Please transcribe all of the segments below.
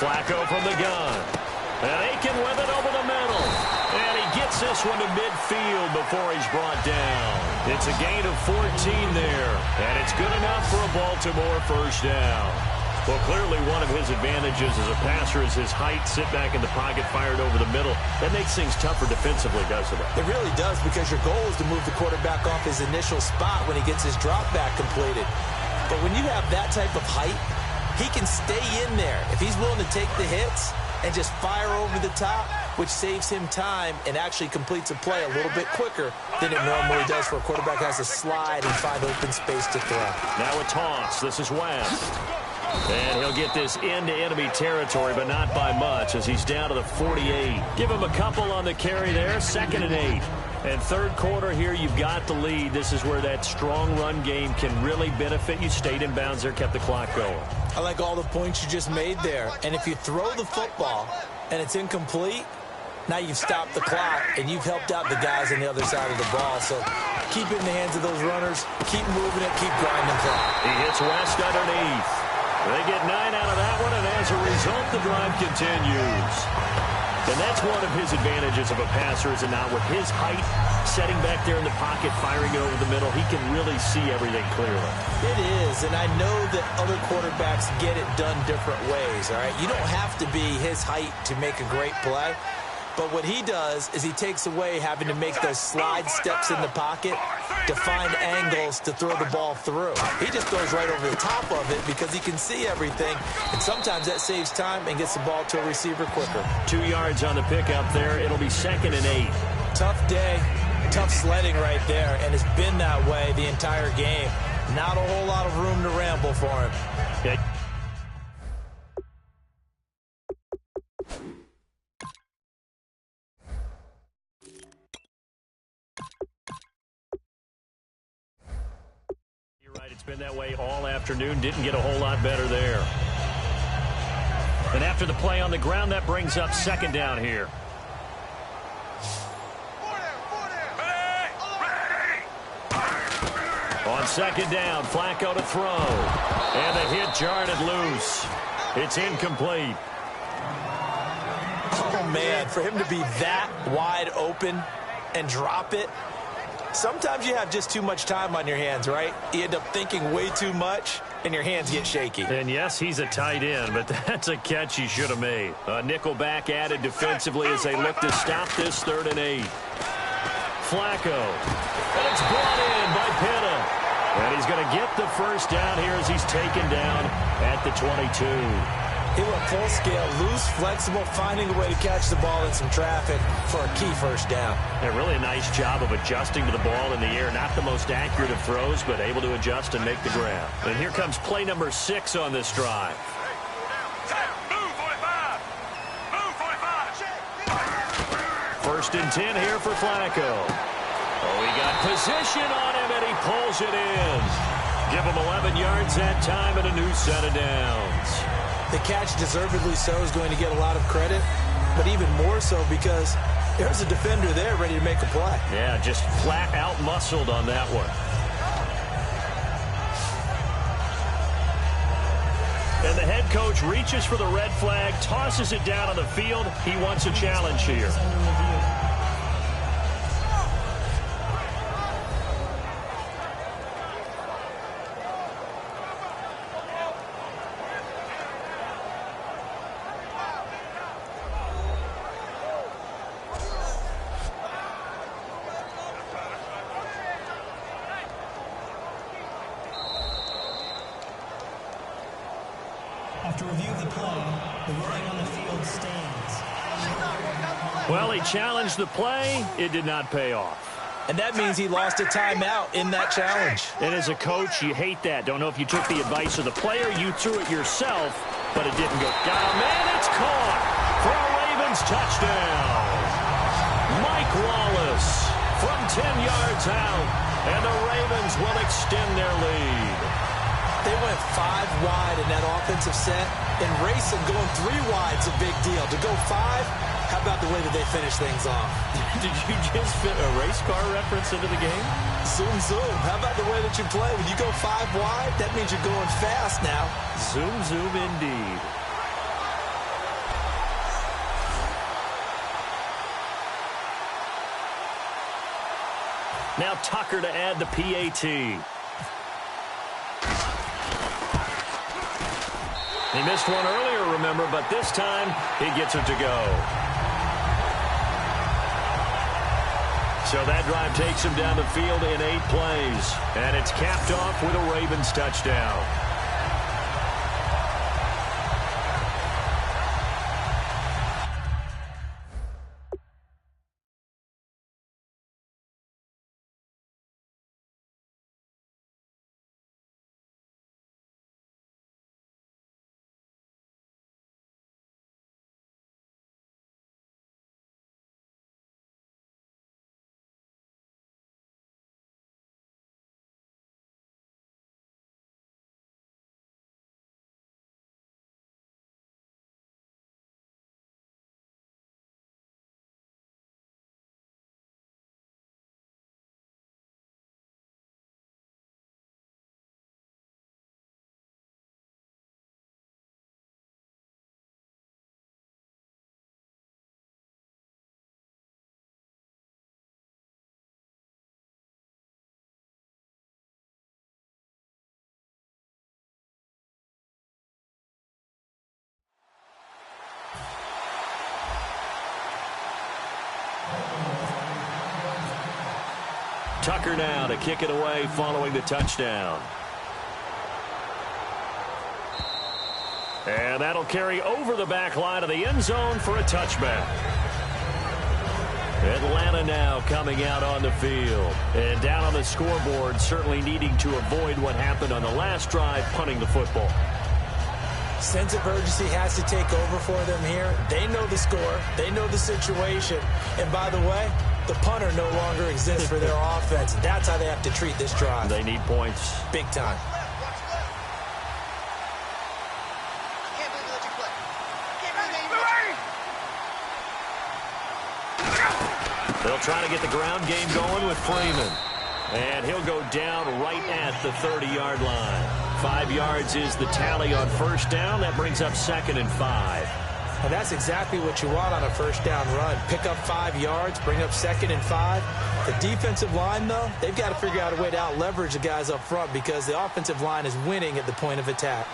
Flacco from the gun. And Aiken with it over the middle. And he gets this one to midfield before he's brought down. It's a gain of 14 there. And it's good enough for a Baltimore first down. Well, clearly one of his advantages as a passer is his height. Sit back in the pocket, fired over the middle. That makes things tougher defensively, doesn't it? It really does, because your goal is to move the quarterback off his initial spot when he gets his drop back completed. But when you have that type of height, he can stay in there. If he's willing to take the hits and just fire over the top, which saves him time and actually completes a play a little bit quicker than it normally does for a quarterback has to slide and find open space to throw. Now a toss. This is West. And he'll get this into enemy territory, but not by much, as he's down to the 48. Give him a couple on the carry there. 2nd and 8. And third quarter here, you've got the lead. This is where that strong run game can really benefit you. Stayed in bounds there, kept the clock going. I like all the points you just made there. And if you throw the football and it's incomplete, now you've stopped the clock and you've helped out the guys on the other side of the ball. So keep it in the hands of those runners. Keep moving it. Keep grinding clock. He hits West underneath. They get 9 out of that one, and as a result, the drive continues. And that's one of his advantages of a passer, is it not? With his height, setting back there in the pocket, firing it over the middle, he can really see everything clearly. It is, and I know that other quarterbacks get it done different ways, all right? You don't have to be his height to make a great play. But what he does is he takes away having to make those slide steps in the pocket to find angles to throw the ball through. He just throws right over the top of it because he can see everything, and sometimes that saves time and gets the ball to a receiver quicker. 2 yards on the pickup there. It'll be 2nd and 8. Tough day, tough sledding right there, and it's been that way the entire game. Not a whole lot of room to ramble for him. Okay. It's been that way all afternoon. Didn't get a whole lot better there. And after the play on the ground, that brings up 2nd down here. On 2nd down, Flacco to throw. And the hit jarred it loose. It's incomplete. Oh, man, for him to be that wide open and drop it. Sometimes you have just too much time on your hands, right? You end up thinking way too much, and your hands get shaky. And yes, he's a tight end, but that's a catch he should have made. A nickelback added defensively as they look to stop this 3rd and 8. Flacco. And it's brought in by Pitta. And he's going to get the first down here as he's taken down at the 22. He went full scale, loose, flexible, finding a way to catch the ball in some traffic for a key first down. Yeah, really a nice job of adjusting to the ball in the air. Not the most accurate of throws, but able to adjust and make the grab. And here comes play number 6 on this drive. First and 10 here for Flacco. Oh, he got position on him, and he pulls it in. Give him 11 yards that time and a new set of downs. The catch, deservedly so, is going to get a lot of credit, but even more so because there's a defender there ready to make a play. Yeah, just flat out muscled on that one. And the head coach reaches for the red flag, tosses it down on the field. He wants a challenge here. After review of the play, the ruling on the field stands. Well, he challenged the play. It did not pay off. And that means he lost a timeout in that challenge. And as a coach, you hate that. Don't know if you took the advice of the player. You threw it yourself, but it didn't go. Got him, and it's caught for a Ravens touchdown. Mike Wallace from 10 yards out, and the Ravens will extend their lead. They went 5 wide in that offensive set, and racing going 3 wide's a big deal. To go 5, how about the way that they finish things off? Did you just fit a race car reference into the game? Zoom, zoom. How about the way that you play? When you go 5 wide, that means you're going fast now. Zoom, zoom indeed. Now Tucker to add the PAT. He missed one earlier, remember, but this time he gets it to go. So that drive takes him down the field in 8 plays. And it's capped off with a Ravens touchdown. Tucker now to kick it away following the touchdown. And that'll carry over the back line of the end zone for a touchback. Atlanta now coming out on the field. And down on the scoreboard, certainly needing to avoid what happened on the last drive, punting the football. Sense of urgency has to take over for them here. They know the score. They know the situation. And by the way, the punter no longer exists for their offense. That's how they have to treat this drive. They need points. Big time. They'll try to get the ground game going with Freeman. And he'll go down right at the 30-yard line. 5 yards is the tally on first down. That brings up 2nd and 5. And that's exactly what you want on a first down run. Pick up 5 yards, bring up 2nd and 5. The defensive line, though, they've got to figure out a way to out-leverage the guys up front because the offensive line is winning at the point of attack.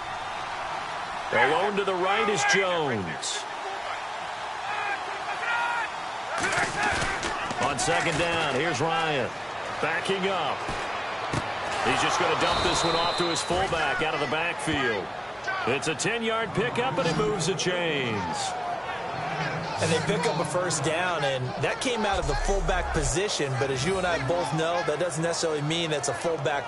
Alone to the right is Jones. On 2nd down, here's Ryan. Backing up. He's just going to dump this one off to his fullback out of the backfield. It's a 10-yard pickup, and it moves the chains. And they pick up a first down, and that came out of the fullback position. But as you and I both know, that doesn't necessarily mean that's a fullback.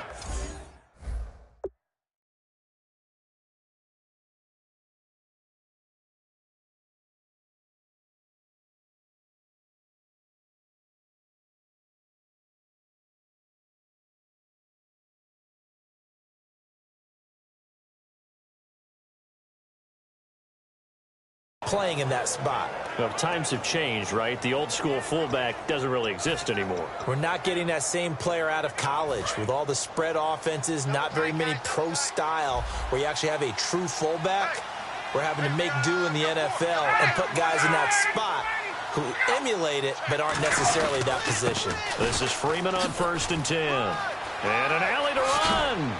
Playing in that spot. Well, times have changed, right? The old school fullback doesn't really exist anymore. We're not getting that same player out of college with all the spread offenses, not very many pro style where you actually have a true fullback. We're having to make do in the NFL and put guys in that spot who emulate it but aren't necessarily that position. This is Freeman on 1st and 10. And an alley to run.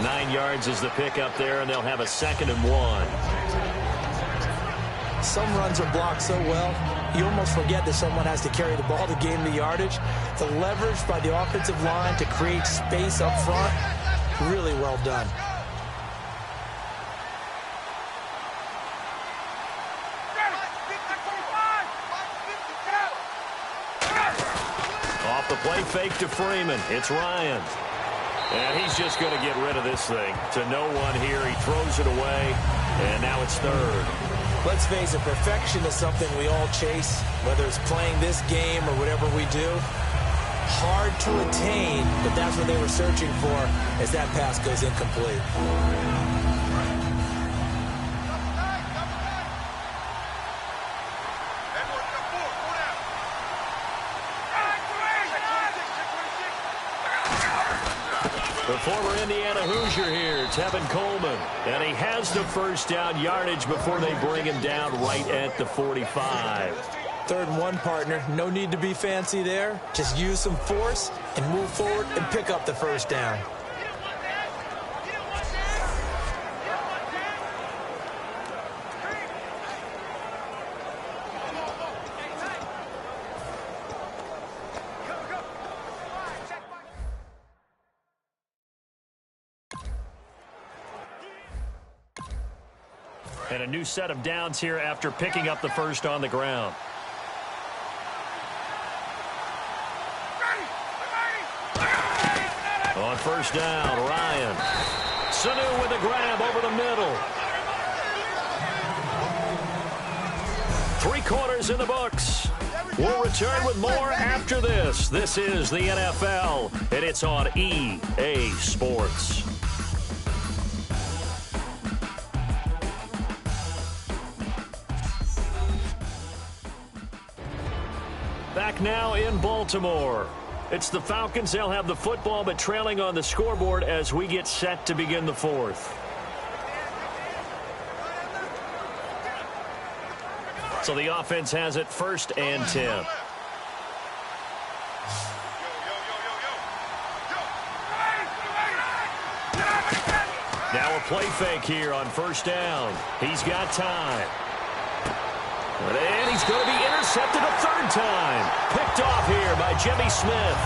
9 yards is the pickup there, and they'll have a 2nd and 1. Some runs are blocked so well, you almost forget that someone has to carry the ball to gain the yardage. The leverage by the offensive line to create space up front, really well done. Off the play fake to Freeman. It's Ryan. And he's just going to get rid of this thing. To no one here. He throws it away, and now it's 3rd. Let's face it, perfection is something we all chase, whether it's playing this game or whatever we do. Hard to attain, but that's what they were searching for as that pass goes incomplete. The former Indiana Hoosier here, Tevin Coleman. And he has the first down yardage before they bring him down right at the 45. 3rd and 1, partner. No need to be fancy there. Just use some force and move forward and pick up the first down. And a new set of downs here after picking up the first on the ground. On first down, Ryan. Sanu with a grab over the middle. 3 quarters in the books. We'll return with more after this. This is the NFL, and it's on EA Sports. Back now in Baltimore. It's the Falcons. They'll have the football, but trailing on the scoreboard as we get set to begin the 4th. So the offense has it 1st and 10. Now a play fake here on 1st down. He's got time. And he's going to be intercepted a 3rd time. Picked off here by Jimmy Smith.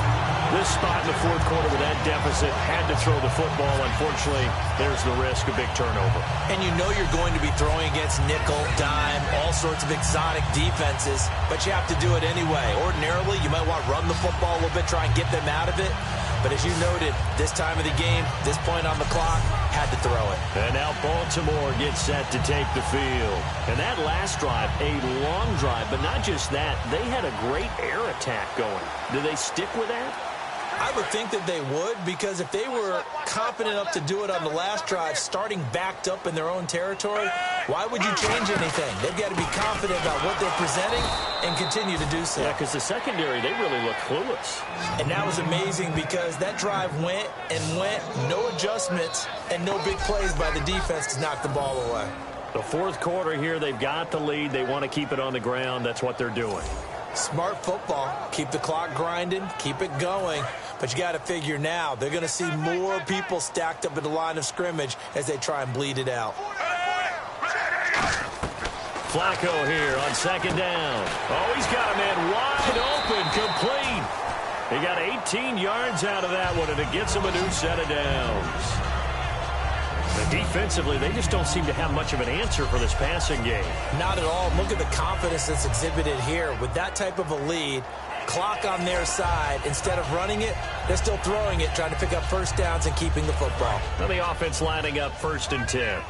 This spot in the 4th quarter with that deficit, had to throw the football. Unfortunately, there's the risk of big turnover. And you know you're going to be throwing against nickel, dime, all sorts of exotic defenses, but you have to do it anyway. Ordinarily, you might want to run the football a little bit, try and get them out of it. But as you noted, this time of the game, this point on the clock, had to throw it. And now Baltimore gets set to take the field. And that last drive, a long drive, but not just that. They had a great air attack going. Do they stick with that? I would think that they would, because if they were confident enough to do it on the last drive, starting backed up in their own territory, why would you change anything? They've got to be confident about what they're presenting and continue to do so. Yeah, because the secondary, they really look clueless. And that was amazing because that drive went and went, no adjustments, and no big plays by the defense to knock the ball away. The 4th quarter here, they've got the lead. They want to keep it on the ground. That's what they're doing. Smart football. Keep the clock grinding, keep it going. But you got to figure now, they're going to see more people stacked up at the line of scrimmage as they try and bleed it out. Flacco here on 2nd down. Oh, he's got a man wide open, complete. He got 18 yards out of that one, and it gets him a new set of downs. But defensively, they just don't seem to have much of an answer for this passing game. Not at all. Look at the confidence that's exhibited here. With that type of a lead, clock on their side, instead of running it, they're still throwing it, trying to pick up first downs and keeping the football. Now the offense lining up 1st and 10.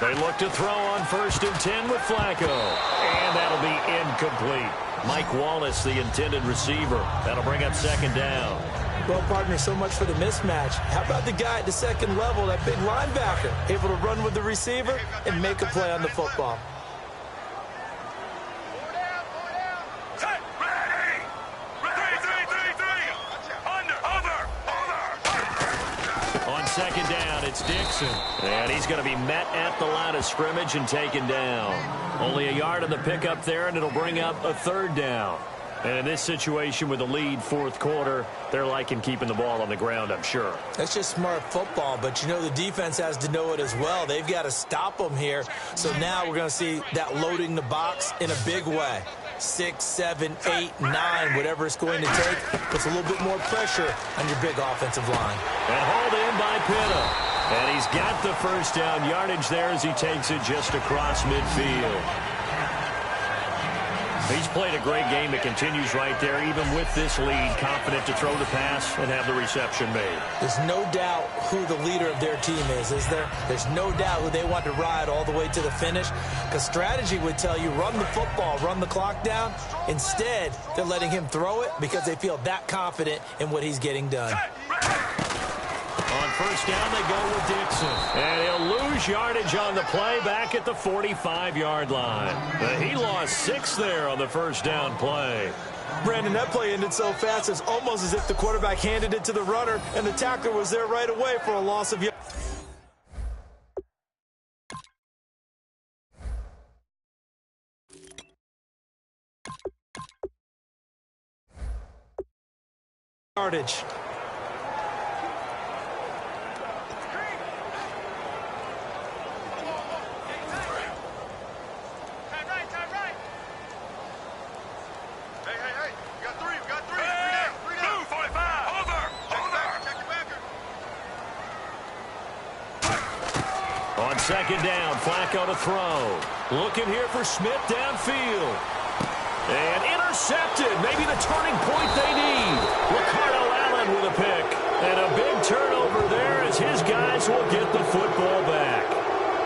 They look to throw on 1st and 10 with Flacco. And that'll be incomplete. Mike Wallace, the intended receiver. That'll bring up 2nd down. Well, partner, so much for the mismatch. How about the guy at the 2nd level, that big linebacker, able to run with the receiver and make a play on the football? On 2nd down, it's Dixon. And he's going to be met at the line of scrimmage and taken down. Only a yard on the pickup there, and it'll bring up a 3rd down. And in this situation with the lead 4th quarter, they're liking keeping the ball on the ground, I'm sure. That's just smart football, but you know the defense has to know it as well. They've got to stop them here. So now we're going to see that loading the box in a big way. 6, 7, 8, 9, whatever it's going to take, puts a little bit more pressure on your big offensive line. And hauled in by Pitta. And he's got the first down yardage there as he takes it just across midfield. He's played a great game. It continues right there, even with this lead, confident to throw the pass and have the reception made. There's no doubt who the leader of their team is there? There's no doubt who they want to ride all the way to the finish, because strategy would tell you run the football, run the clock down. Instead, they're letting him throw it because they feel that confident in what he's getting done. On first down, they go with Dixon. And he'll lose yardage on the play back at the 45-yard line. He lost 6 there on the first down play. Brandon, that play ended so fast, it's almost as if the quarterback handed it to the runner, and the tackler was there right away for a loss of yardage. On second down, Flacco to throw. Looking here for Smith downfield. And intercepted. Maybe the turning point they need. Ricardo Allen with a pick. And a big turnover there as his guys will get the football back.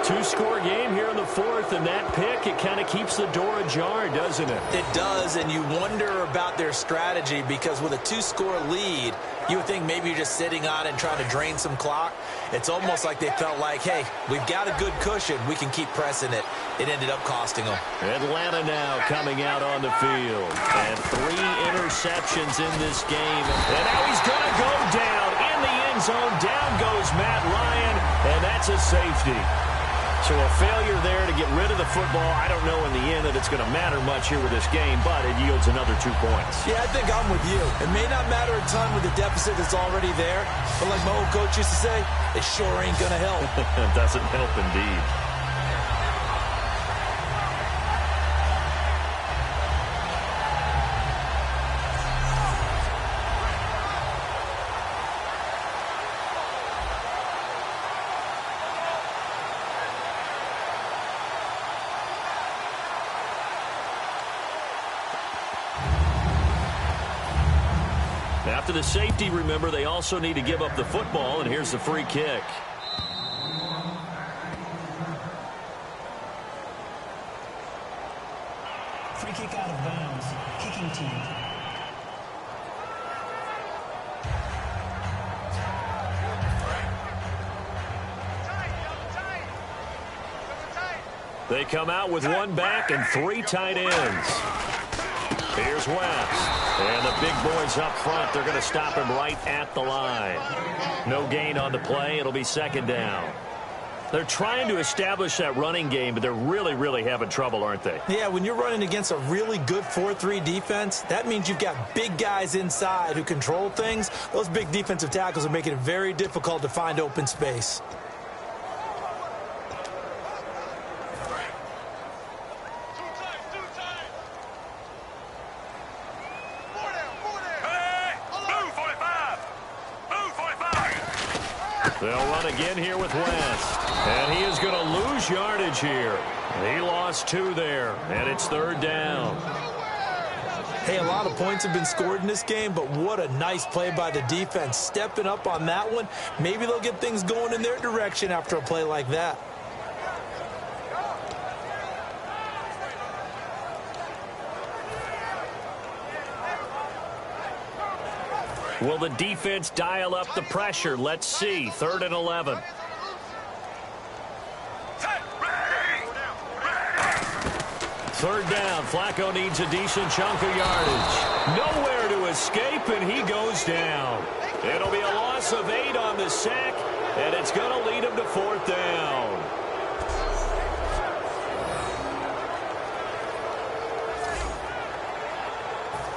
2-score game here in the fourth, and that pick, it kind of keeps the door ajar, doesn't it? It does, and you wonder about their strategy because with a 2-score lead, you would think maybe you're just sitting on it and trying to drain some clock. It's almost like they felt like, hey, we've got a good cushion. We can keep pressing it. It ended up costing them. Atlanta now coming out on the field. And 3 interceptions in this game. And now he's going to go down in the end zone. Down goes Matt Ryan, and that's a safety. So a failure there to get rid of the football. I don't know in the end that it's going to matter much here with this game, but it yields another 2 points. Yeah, I think I'm with you. It may not matter a ton with the deficit that's already there, but like my old coach used to say, it sure ain't going to help. It doesn't help indeed. After the safety, remember, they also need to give up the football, and here's the free kick. Free kick out of bounds. Kicking team. They come out with 1 back and 3 tight ends. Here's West. And the big boys up front, they're going to stop him right at the line. No gain on the play. It'll be second down. They're trying to establish that running game, but they're really having trouble, aren't they? Yeah, when you're running against a really good 4-3 defense, that means you've got big guys inside who control things. Those big defensive tackles are making it very difficult to find open space. They'll run again here with West. And he is going to lose yardage here. He lost 2 there, and it's third down. Hey, a lot of points have been scored in this game, but what a nice play by the defense. Stepping up on that one, maybe they'll get things going in their direction after a play like that. Will the defense dial up the pressure? Let's see. 3rd and 11. Third down. Flacco needs a decent chunk of yardage. Nowhere to escape, and he goes down. It'll be a loss of 8 on the sack, and it's going to lead him to 4th down.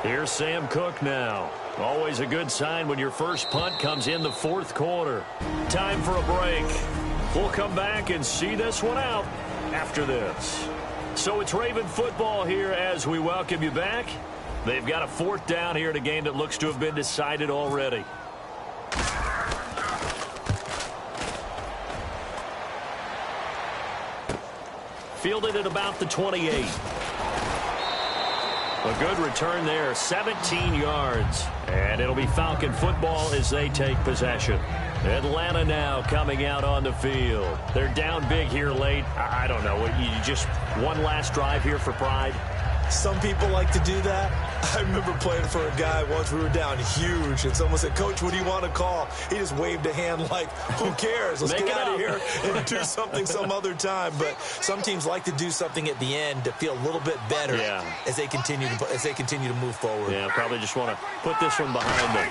Here's Sam Cook now. Always a good sign when your first punt comes in the 4th quarter. Time for a break. We'll come back and see this one out after this. So it's Raven football here as we welcome you back. They've got a 4th down here in a game that looks to have been decided already. Fielded at about the 28. A good return there, 17 yards. And it'll be Falcon football as they take possession. Atlanta now coming out on the field. They're down big here late. I don't know. You just one last drive here for pride? Some people like to do that. I remember playing for a guy once. We were down huge, and someone said, "Coach, what do you want to call?" He just waved a hand like, "Who cares? Let's get out of here and do something some other time." But some teams like to do something at the end to feel a little bit better as they continue to move forward. Yeah, probably just want to put this one behind them.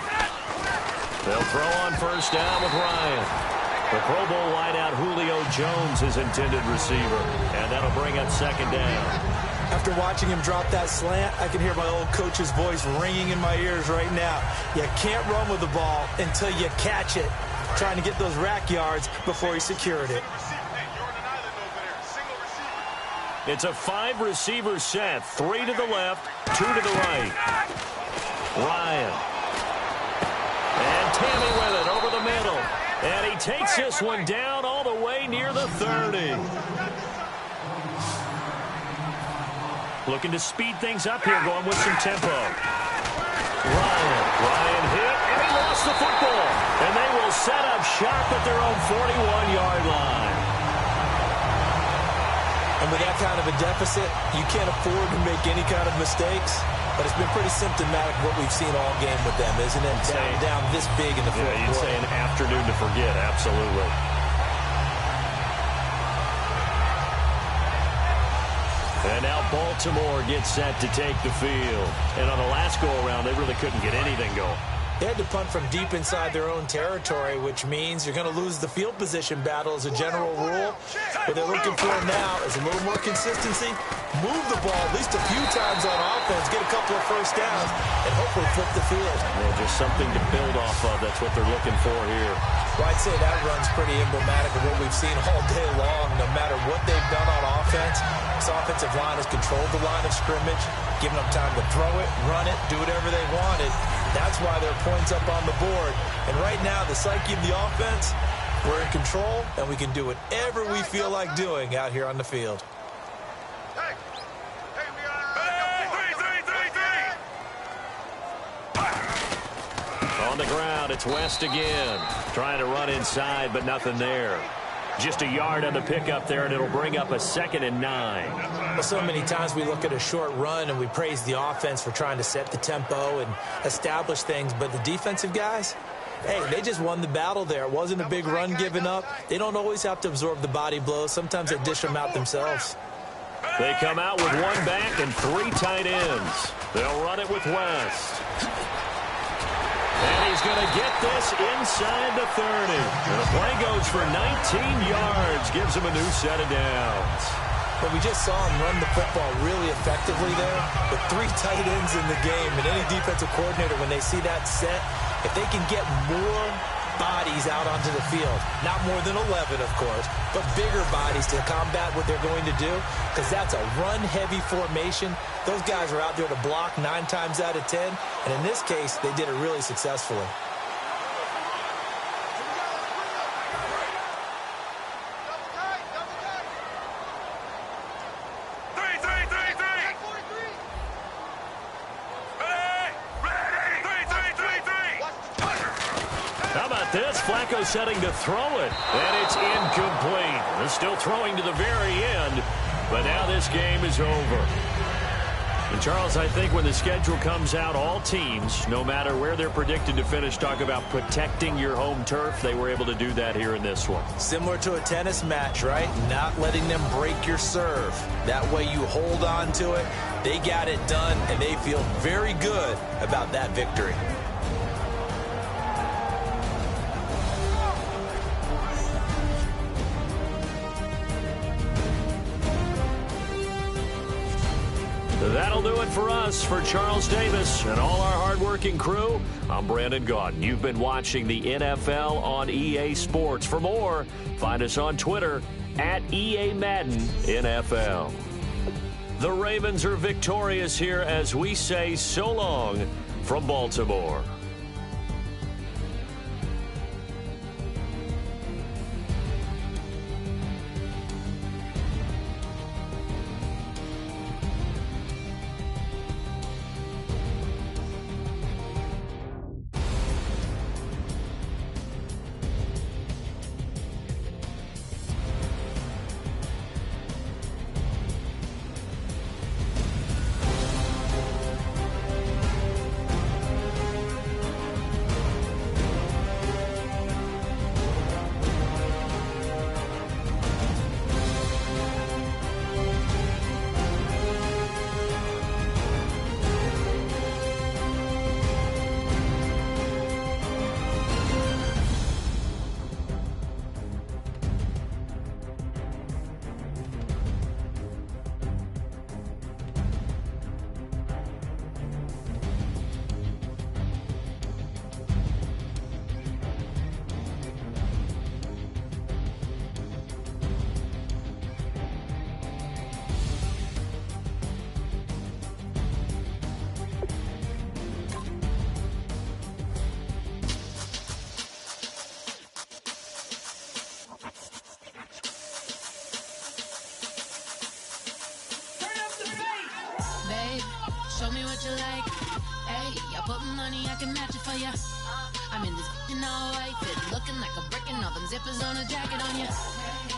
They'll throw on first down with Ryan. The Pro Bowl wideout Julio Jones is intended receiver, and that'll bring up second down. After watching him drop that slant, I can hear my old coach's voice ringing in my ears right now. You can't run with the ball until you catch it. Trying to get those rack yards before he secured it. It's a 5-receiver set. 3 to the left, 2 to the right. Ryan. And Tammy with it over the middle. And he takes this one down all the way near the 30. Looking to speed things up here, going with some tempo. Ryan hit, and he lost the football. And they will set up shop at their own 41-yard line. And with that kind of a deficit, you can't afford to make any kind of mistakes. But it's been pretty symptomatic what we've seen all game with them, isn't it? Down this big in the fourth quarter. You'd say an afternoon to forget, absolutely. And now Baltimore gets set to take the field. And on the last go-around, they really couldn't get anything going. They had to punt from deep inside their own territory, which means you're going to lose the field position battle as a general rule. What they're looking for now is a little more consistency, move the ball at least a few times on offense, get a couple of first downs, and hopefully flip the field. Well, just something to build off of. That's what they're looking for here. Well, I'd say that run's pretty emblematic of what we've seen all day long. No matter what they've done on offense, this offensive line has controlled the line of scrimmage, given them time to throw it, run it, do whatever they wanted. That's why there are points up on the board. And right now, the psyche of the offense, we're in control, and we can do whatever we feel like doing out here on the field. On the ground, it's West again. Trying to run inside, but nothing there. Just a yard on the pickup there, and it'll bring up a 2nd and 9. Well, so many times we look at a short run and we praise the offense for trying to set the tempo and establish things, but the defensive guys, hey, they just won the battle there. It wasn't a big run given up. They don't always have to absorb the body blows. Sometimes they dish them out themselves. They come out with 1 back and 3 tight ends. They'll run it with West. And he's going to get this inside the 30. And the play goes for 19 yards. Gives him a new set of downs. But we just saw him run the football really effectively there with 3 tight ends in the game. And any defensive coordinator, when they see that set, if they can get more bodies out onto the field, not more than 11, of course, but bigger bodies to combat what they're going to do, because that's a run-heavy formation. Those guys are out there to block 9 times out of 10, and in this case, they did it really successfully. Flacco setting to throw it, and it's incomplete. They're still throwing to the very end, but now this game is over. And Charles, I think when the schedule comes out, all teams, no matter where they're predicted to finish, talk about protecting your home turf. They were able to do that here in this one. Similar to a tennis match, right? Not letting them break your serve. That way you hold on to it. They got it done, and they feel very good about that victory. That'll do it for us. For Charles Davis and all our hardworking crew, I'm Brandon Gaudin. You've been watching the NFL on EA Sports. For more, find us on Twitter at EA Madden NFL. The Ravens are victorious here as we say so long from Baltimore. Show me what you like. Hey, I put money, I can match it for ya. I'm in this all white fit, looking like a brick and all them zippers on a jacket on ya.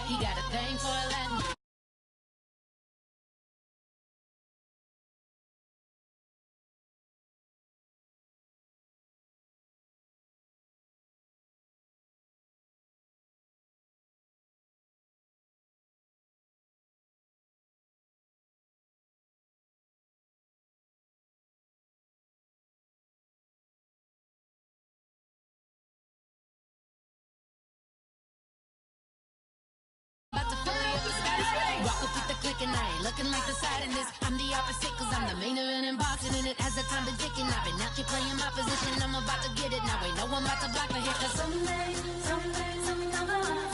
He got a thing for a Latin. Walk up with the click and I ain't looking like the side in this. I'm the opposite cause I'm the main event in boxing and it has the time been ticking. I've been out here playing my position. I'm about to get it now. Ain't no one about to block me here cause someday, I'm gonna